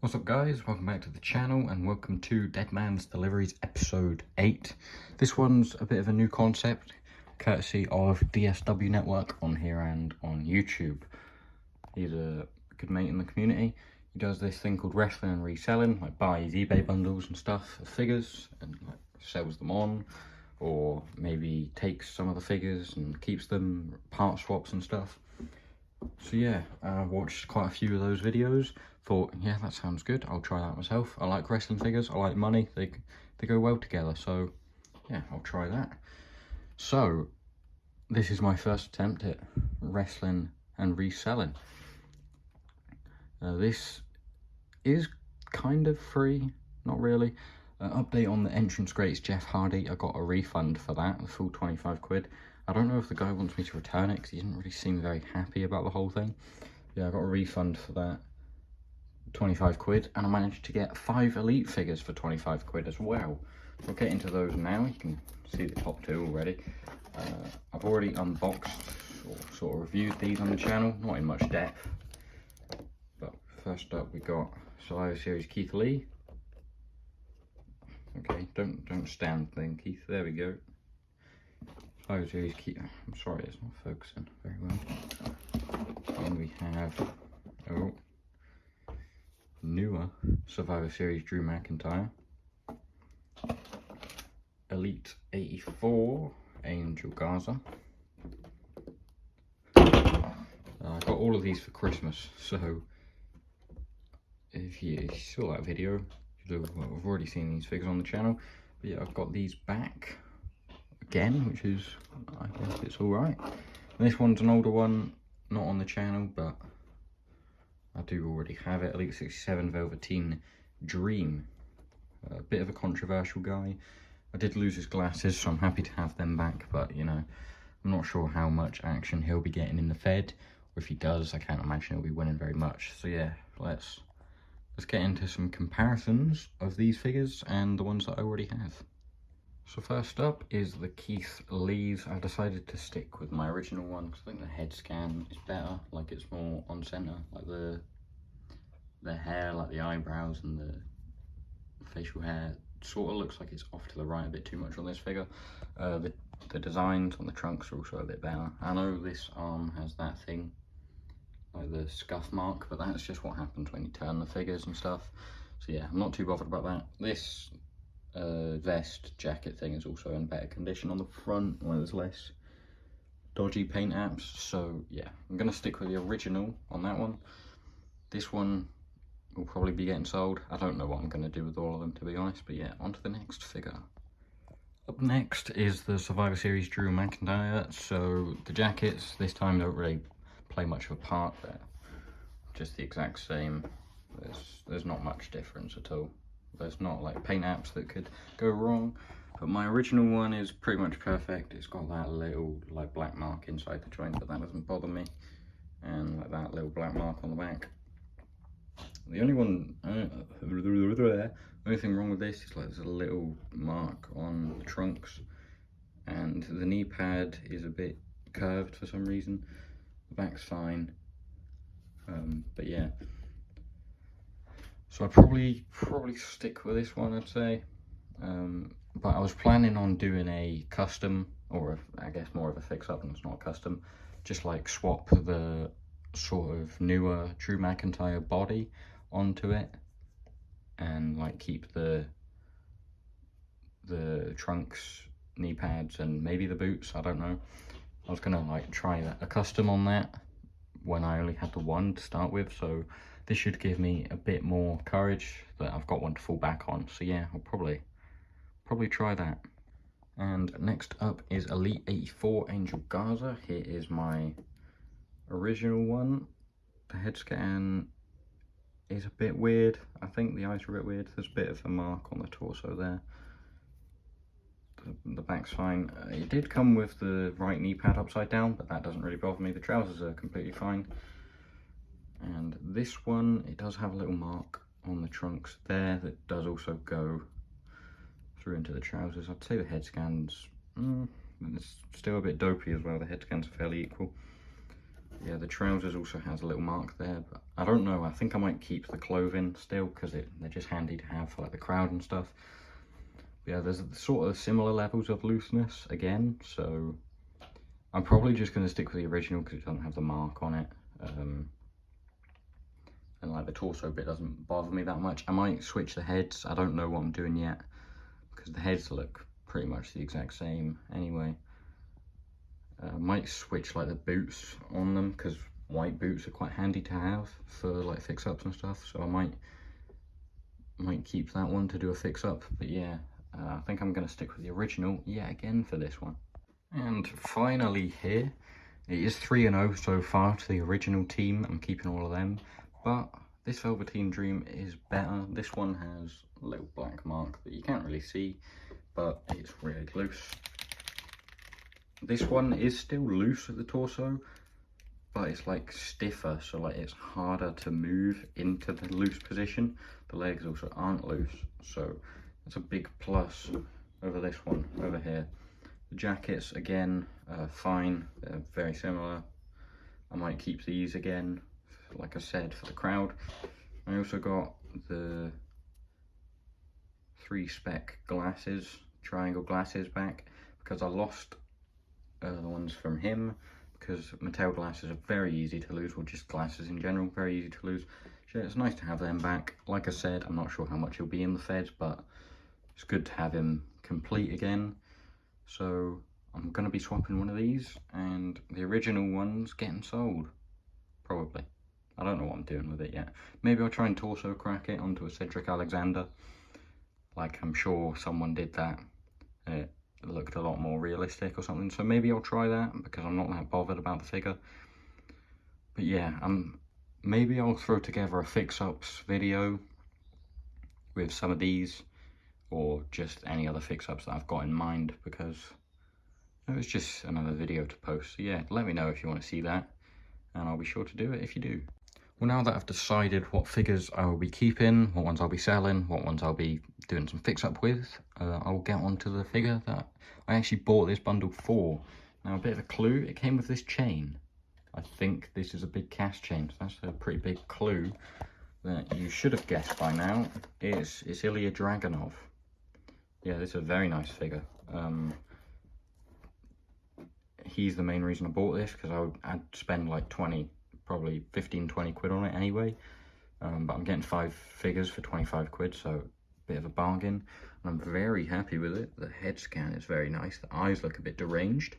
What's up guys, welcome back to the channel and welcome to Deadman's Deliveries episode 8. This one's a bit of a new concept, courtesy of DSW Network on here and on YouTube. He's a good mate in the community. He does this thing called wrestling and reselling, like buys eBay bundles and stuff of figures and like sells them on, or maybe takes some of the figures and keeps them, part swaps and stuff. So yeah, I watched quite a few of those videos, thought, yeah, that sounds good, I'll try that myself. I like wrestling figures, I like money, they go well together, so yeah, I'll try that. So, this is my first attempt at wrestling and reselling. This is kind of free, not really. Update on the entrance greats Jeff Hardy, I got a refund for that, the full 25 quid. I don't know if the guy wants me to return it because he didn't really seem very happy about the whole thing. Yeah, I got a refund for that, 25 quid, and I managed to get 5 elite figures for 25 quid as well. So I'll get into those now. You can see the top 2 already. I've already unboxed or sort of reviewed these on the channel, not in much depth. But first up we got Survivor Series Keith Lee. Okay, don't stand then, Keith. There we go. Survivor Series Keith. I'm sorry, it's not focusing very well. And we have newer Survivor Series Drew McIntyre. Elite 84 Angel Garza. I got all of these for Christmas, so if you saw that video, I've already seen these figures on the channel. But yeah, I've got these back again, which is, I guess it's alright. This one's an older one, not on the channel, but I do already have it. Elite 67 Velveteen Dream. A bit of a controversial guy. I did lose his glasses, so I'm happy to have them back, but you know, I'm not sure how much action he'll be getting in the Fed, or if he does, I can't imagine he'll be winning very much. So yeah, let's get into some comparisons of these figures and the ones that I already have. So first up is the Keith Lees. I've decided to stick with my original one because I think the head scan is better, like it's more on center, like the hair, like the eyebrows and the facial hair sort of looks like it's off to the right a bit too much on this figure. The designs on the trunks are also a bit better. I know this arm has that thing, like the scuff mark, but that's just what happens when you turn the figures and stuff. So yeah, I'm not too bothered about that. This vest jacket thing is also in better condition on the front, where there's less dodgy paint apps. So yeah, I'm gonna stick with the original on that one. This one will probably be getting sold. I don't know what I'm gonna do with all of them, to be honest, but yeah, on to the next figure. Up next is the Survivor Series Drew McIntyre. So the jackets this time don't really play much of a part. They're just the exact same. There's not much difference at all. There's not like paint apps that could go wrong, but my original one is pretty much perfect. It's got that little like black mark inside the joint, but that doesn't bother me, and like that little black mark on the back. The only thing wrong with this is like there's a little mark on the trunks, and the knee pad is a bit curved for some reason. The back's fine, but yeah. So I'd probably stick with this one, I'd say. But I was planning on doing a custom, or I guess more of a fix-up, and it's not a custom. Just like swap the sort of newer Drew McIntyre body onto it, and like keep the trunks, knee pads, and maybe the boots. I don't know. I was gonna like try a custom on that when I only had the one to start with, so this should give me a bit more courage that I've got one to fall back on. So yeah, I'll probably try that. And next up is Elite 84 Angel Garza. Here is my original one. The head scan is a bit weird. I think the eyes are a bit weird. There's a bit of a mark on the torso there. The back's fine. It did come with the right knee pad upside down, but that doesn't really bother me. The trousers are completely fine. And this one, it does have a little mark on the trunks there that does also go through into the trousers. I'd say the head scan's it's still a bit dopey as well. The head scans are fairly equal. Yeah, the trousers also has a little mark there, but I don't know. I think I might keep the clothing still because they're just handy to have for like the crowd and stuff. But yeah, there's sort of similar levels of looseness again, so I'm probably just going to stick with the original because it doesn't have the mark on it. And like the torso bit doesn't bother me that much. I might switch the heads. I don't know what I'm doing yet because the heads look pretty much the exact same anyway. Might switch like the boots on them because white boots are quite handy to have for like fix-ups and stuff, so I might keep that one to do a fix-up. But yeah, I think I'm going to stick with the original yet again for this one. And finally here, it is 3-0 so far to the original team. I'm keeping all of them, but this Velveteen Dream is better. This one has a little black mark that you can't really see, but it's really loose. This one is still loose at the torso, but it's like stiffer, so like it's harder to move into the loose position. The legs also aren't loose, so that's a big plus over this one over here. The jackets again, fine, they're very similar. I might keep these again, like I said, for the crowd. I also got the 3-spec glasses, triangle glasses back, because I lost the ones from him, because Mattel glasses are very easy to lose, or just glasses in general, very easy to lose. So it's nice to have them back. Like I said, I'm not sure how much he'll be in the Fed, but it's good to have him complete again. So I'm going to be swapping one of these, and the original one's getting sold, probably. I don't know what I'm doing with it yet. Maybe I'll try and torso crack it onto a Cedric Alexander, like I'm sure someone did that. It looked a lot more realistic or something, so maybe I'll try that because I'm not that bothered about the figure. But yeah, maybe I'll throw together a fix-ups video with some of these, or just any other fix-ups that I've got in mind, because it was just another video to post. So yeah, let me know if you want to see that, and I'll be sure to do it if you do. Well, now that I've decided what figures I will be keeping, what ones I'll be selling, what ones I'll be doing some fix-up with, I'll get onto the figure that I actually bought this bundle for. Now, a bit of a clue, it came with this chain. I think this is a big cast chain, so that's a pretty big clue that you should have guessed by now. It's Ilya Dragunov. Yeah, this is a very nice figure. He's the main reason I bought this, because I'd spend like 20, probably 15-20 quid on it anyway. But I'm getting 5 figures for 25 quid, so a bit of a bargain. And I'm very happy with it. The head scan is very nice. The eyes look a bit deranged.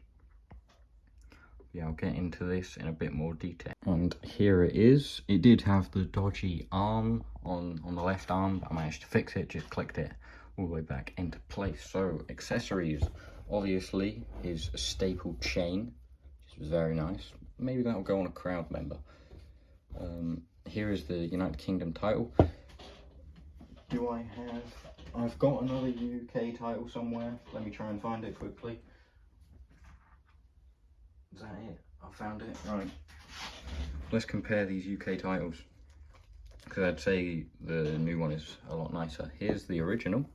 Yeah, I'll get into this in a bit more detail. And here it is. It did have the dodgy arm on the left arm, but I managed to fix it, just clicked it all the way back into place. So accessories, obviously, is a staple chain, which is very nice. Maybe that'll go on a crowd member. Here is the United Kingdom title. Do I have... I've got another UK title somewhere. Let me try and find it quickly. Is that it? I found it. Right. Let's compare these UK titles, because I'd say the new one is a lot nicer. Here's the original.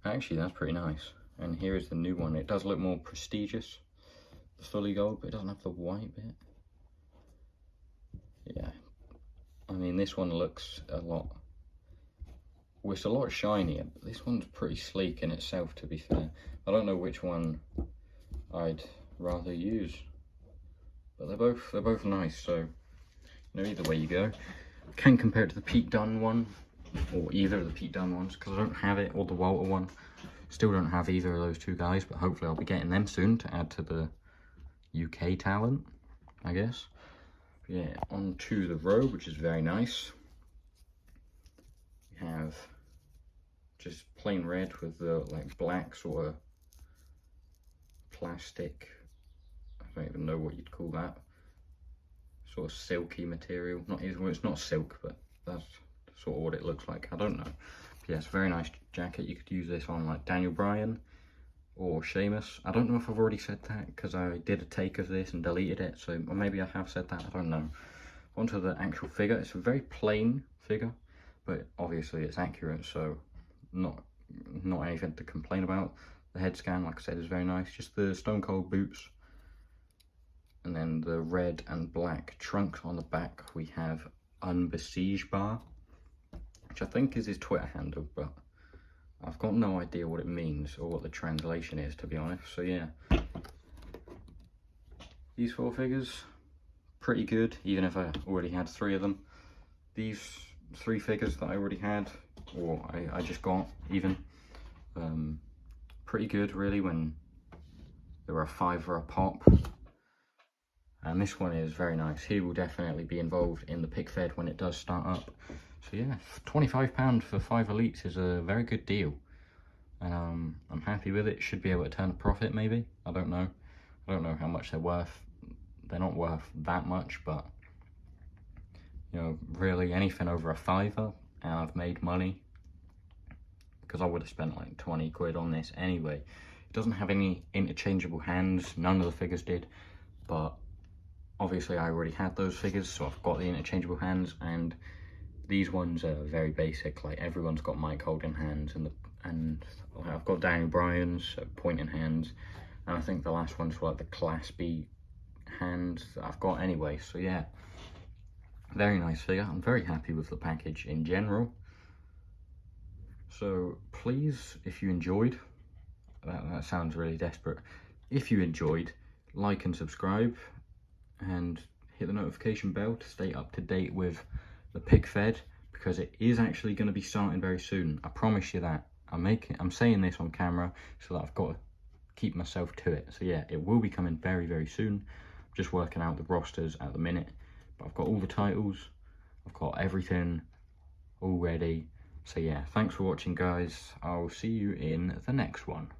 Actually, that's pretty nice. And here is the new one. It does look more prestigious, the fully gold, but it doesn't have the white bit. Yeah. I mean, this one looks a lot... Well, it's a lot shinier, but this one's pretty sleek in itself, to be fair. I don't know which one I'd rather use, but they're both nice, so you know, either way you go. Can compare it to the Pete Dunne one, or either of the Pete Dunne ones, because I don't have it, or the Walter one. Still don't have either of those two guys, but hopefully I'll be getting them soon to add to the UK talent, I guess. But yeah, on to the robe, which is very nice. We have just plain red with the like black sort of plastic, I don't even know what you'd call that, sort of silky material. Not well, it's not silk, but that's sort of what it looks like. I don't know. But yeah, it's a very nice jacket. You could use this on like Daniel Bryan or Sheamus. I don't know if I've already said that, because I did a take of this and deleted it, so or maybe I have said that, I don't know. Onto the actual figure. It's a very plain figure, but obviously it's accurate, so not anything to complain about. The head scan, like I said, is very nice. Just the Stone Cold boots And then the red and black trunks on the back, we have Unbesiege Bar, which I think is his Twitter handle, but I've got no idea what it means or what the translation is, to be honest. So yeah, these 4 figures, pretty good, even if I already had 3 of them. These 3 figures that I already had, or I just got even, pretty good really when they were a $5 a pop. And this one is very nice. He will definitely be involved in the PIC-FED when it does start up. So yeah, £25 for 5 elites is a very good deal. And I'm happy with it. Should be able to turn a profit maybe. I don't know. I don't know how much they're worth. They're not worth that much, but you know, really anything over a £5 and I've made money, because I would have spent like 20 quid on this anyway. It doesn't have any interchangeable hands. None of the figures did, but obviously I already had those figures, so I've got the interchangeable hands, and these ones are very basic. Like everyone's got Mike holding hands, and I've got Daniel Bryan's pointing hands, and I think the last one's for like the Class B hands that I've got anyway. So yeah, very nice figure. I'm very happy with the package in general. So please, if you enjoyed, that sounds really desperate. If you enjoyed, like and subscribe, and hit the notification bell to stay up to date with the PIC-FED, because it is actually going to be starting very soon. I promise you that. I'm saying this on camera so that I've got to keep myself to it. So yeah, it will be coming very, very soon. I'm just working out the rosters at the minute, but I've got all the titles. I've got everything all ready. So yeah, thanks for watching, guys. I'll see you in the next one.